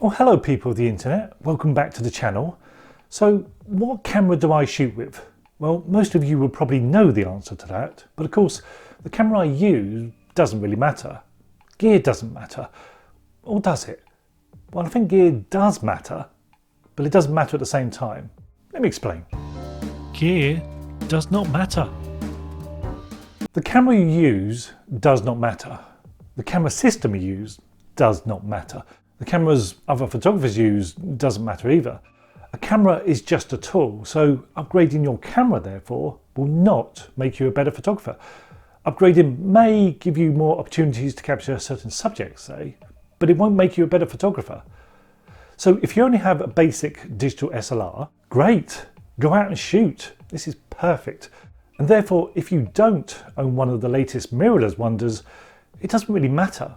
Oh, hello people of the internet, welcome back to the channel. So what camera do I shoot with? Well, most of you will probably know the answer to that, but of course the camera I use doesn't really matter. Gear doesn't matter, or does it? Well, I think gear does matter, but it doesn't matter at the same time. Let me explain. Gear does not matter. The camera you use does not matter. The camera system you use does not matter. The cameras other photographers use doesn't matter either. A camera is just a tool, so upgrading your camera therefore will not make you a better photographer. Upgrading may give you more opportunities to capture certain subjects, say, but it won't make you a better photographer. So if you only have a basic digital SLR, great, go out and shoot. This is perfect. And therefore, if you don't own one of the latest mirrorless wonders, it doesn't really matter.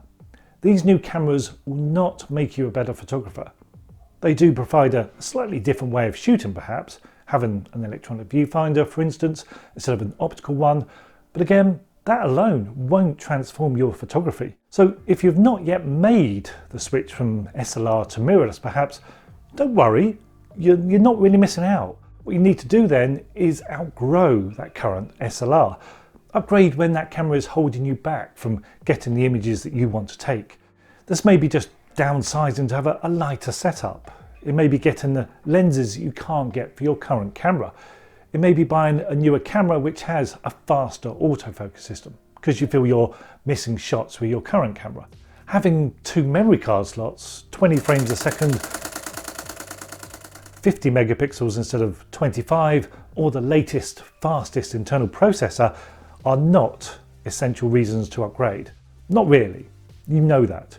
These new cameras will not make you a better photographer. They do provide a slightly different way of shooting perhaps, having an electronic viewfinder for instance, instead of an optical one, but again, that alone won't transform your photography. So if you've not yet made the switch from SLR to mirrorless perhaps, don't worry, you're not really missing out. What you need to do then is outgrow that current SLR. Upgrade when that camera is holding you back from getting the images that you want to take. This may be just downsizing to have a lighter setup. It may be getting the lenses you can't get for your current camera. It may be buying a newer camera which has a faster autofocus system because you feel you're missing shots with your current camera. Having 2 memory card slots, 20 frames a second, 50 megapixels instead of 25, or the latest, fastest internal processor are not essential reasons to upgrade. Not really, you know that.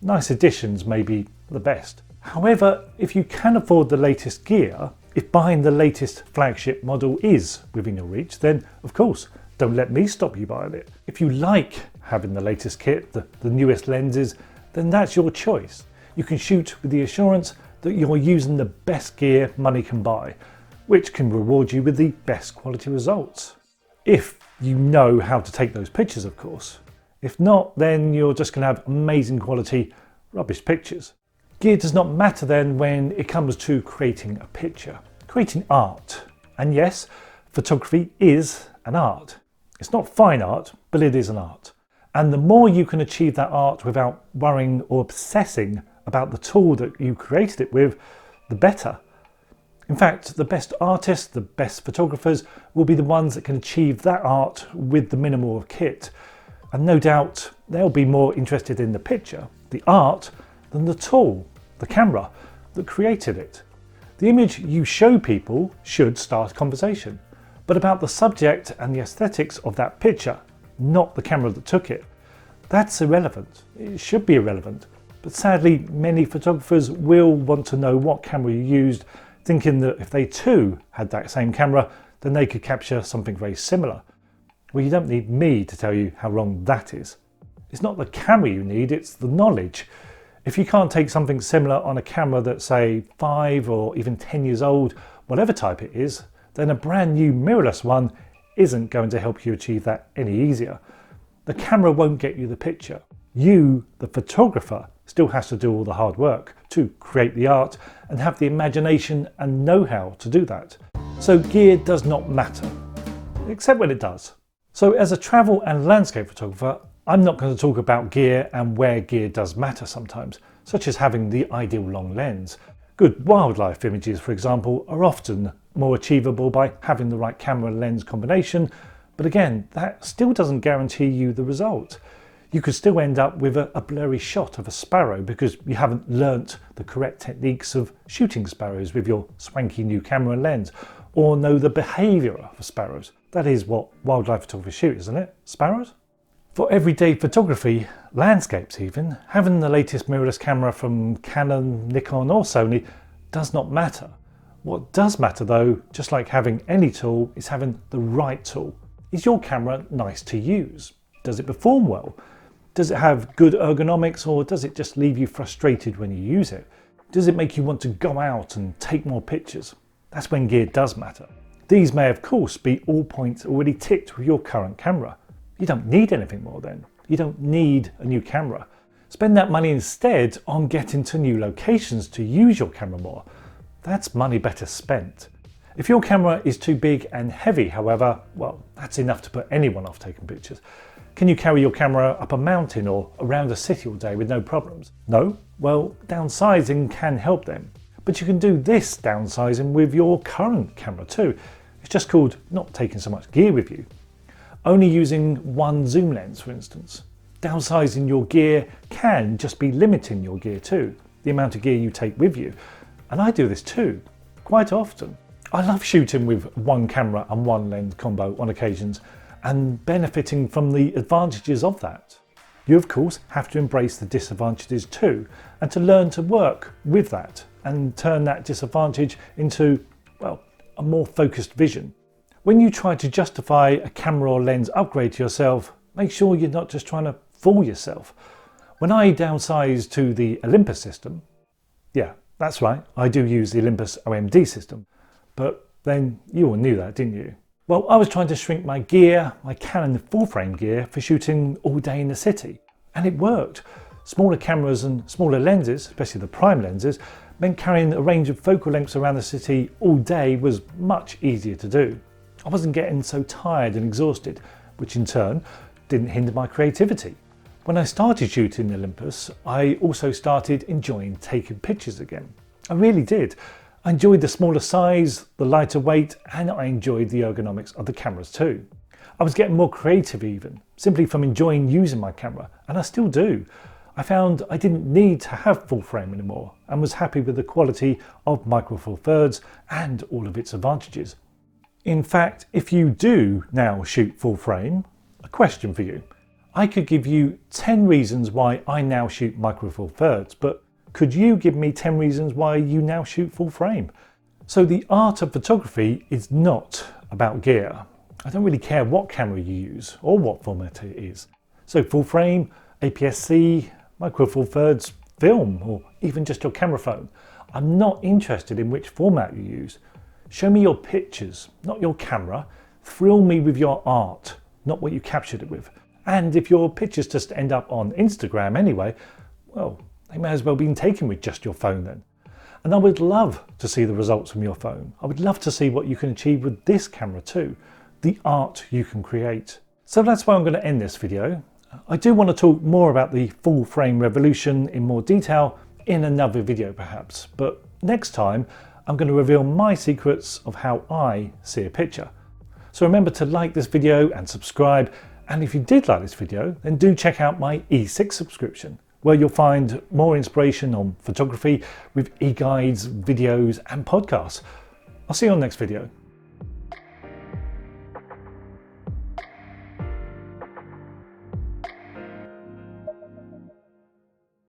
Nice additions may be the best. However, if you can afford the latest gear, if buying the latest flagship model is within your reach, then of course, don't let me stop you buying it. If you like having the latest kit, the newest lenses, then that's your choice. You can shoot with the assurance that you're using the best gear money can buy, which can reward you with the best quality results. If you know how to take those pictures, of course. If not, then you're just going to have amazing quality, rubbish pictures. Gear does not matter then when it comes to creating a picture, creating art. And yes, photography is an art. It's not fine art, but it is an art. And the more you can achieve that art without worrying or obsessing about the tool that you created it with, the better. In fact, the best artists, the best photographers will be the ones that can achieve that art with the minimal of kit. And no doubt they'll be more interested in the picture, the art, than the tool, the camera that created it. The image you show people should start a conversation, but about the subject and the aesthetics of that picture, not the camera that took it. That's irrelevant. It should be irrelevant. But sadly, many photographers will want to know what camera you used, thinking that if they too had that same camera, then they could capture something very similar. Well, you don't need me to tell you how wrong that is. It's not the camera you need, it's the knowledge. If you can't take something similar on a camera that's say 5 or even 10 years old, whatever type it is, then a brand new mirrorless one isn't going to help you achieve that any easier. The camera won't get you the picture. You, the photographer, still has to do all the hard work to create the art and have the imagination and know-how to do that. So gear does not matter, except when it does. So as a travel and landscape photographer, I'm not going to talk about gear and where gear does matter sometimes, such as having the ideal long lens. Good wildlife images, for example, are often more achievable by having the right camera lens combination, but again, that still doesn't guarantee you the result. You could still end up with a blurry shot of a sparrow because you haven't learnt the correct techniques of shooting sparrows with your swanky new camera lens, or know the behaviour of sparrows. That is what wildlife photographers shoot, isn't it? Sparrows? For everyday photography, landscapes even, having the latest mirrorless camera from Canon, Nikon or Sony does not matter. What does matter though, just like having any tool, is having the right tool. Is your camera nice to use? Does it perform well? Does it have good ergonomics, or does it just leave you frustrated when you use it? Does it make you want to go out and take more pictures? That's when gear does matter. These may of course be all points already ticked with your current camera. You don't need anything more then. You don't need a new camera. Spend that money instead on getting to new locations to use your camera more. That's money better spent. If your camera is too big and heavy, however, well, that's enough to put anyone off taking pictures. Can you carry your camera up a mountain or around a city all day with no problems? No? Well, downsizing can help them. But you can do this downsizing with your current camera too. It's just called not taking so much gear with you. Only using one zoom lens, for instance. Downsizing your gear can just be limiting your gear too, the amount of gear you take with you. And I do this too, quite often. I love shooting with one camera and one lens combo on occasions and benefiting from the advantages of that. You of course have to embrace the disadvantages too and to learn to work with that and turn that disadvantage into, well, a more focused vision. When you try to justify a camera or lens upgrade to yourself, make sure you're not just trying to fool yourself. When I downsized to the Olympus system, yeah, that's right, I do use the Olympus OMD system, but then you all knew that, didn't you? Well, I was trying to shrink my gear, my Canon full frame gear, for shooting all day in the city, and it worked. Smaller cameras and smaller lenses, especially the prime lenses, meant carrying a range of focal lengths around the city all day was much easier to do. I wasn't getting so tired and exhausted, which in turn didn't hinder my creativity. When I started shooting the Olympus, I also started enjoying taking pictures again. I really did. I enjoyed the smaller size, the lighter weight, and I enjoyed the ergonomics of the cameras too. I was getting more creative even, simply from enjoying using my camera, and I still do. I found I didn't need to have full frame anymore and was happy with the quality of Micro Four Thirds and all of its advantages. In fact, if you do now shoot full frame, a question for you. I could give you 10 reasons why I now shoot Micro Four Thirds, but could you give me 10 reasons why you now shoot full frame? So the art of photography is not about gear. I don't really care what camera you use or what format it is. So full frame, APS-C, Micro Four Thirds, film, or even just your camera phone. I'm not interested in which format you use. Show me your pictures, not your camera. Thrill me with your art, not what you captured it with. And if your pictures just end up on Instagram anyway, well, they may as well be taken with just your phone then. And I would love to see the results from your phone. I would love to see what you can achieve with this camera too, the art you can create. So that's why I'm going to end this video. I do want to talk more about the full frame revolution in more detail in another video perhaps, but next time I'm going to reveal my secrets of how I see a picture. So remember to like this video and subscribe, and if you did like this video, then do check out my E6 subscription, where you'll find more inspiration on photography with e-guides, videos and podcasts. I'll see you on the next video.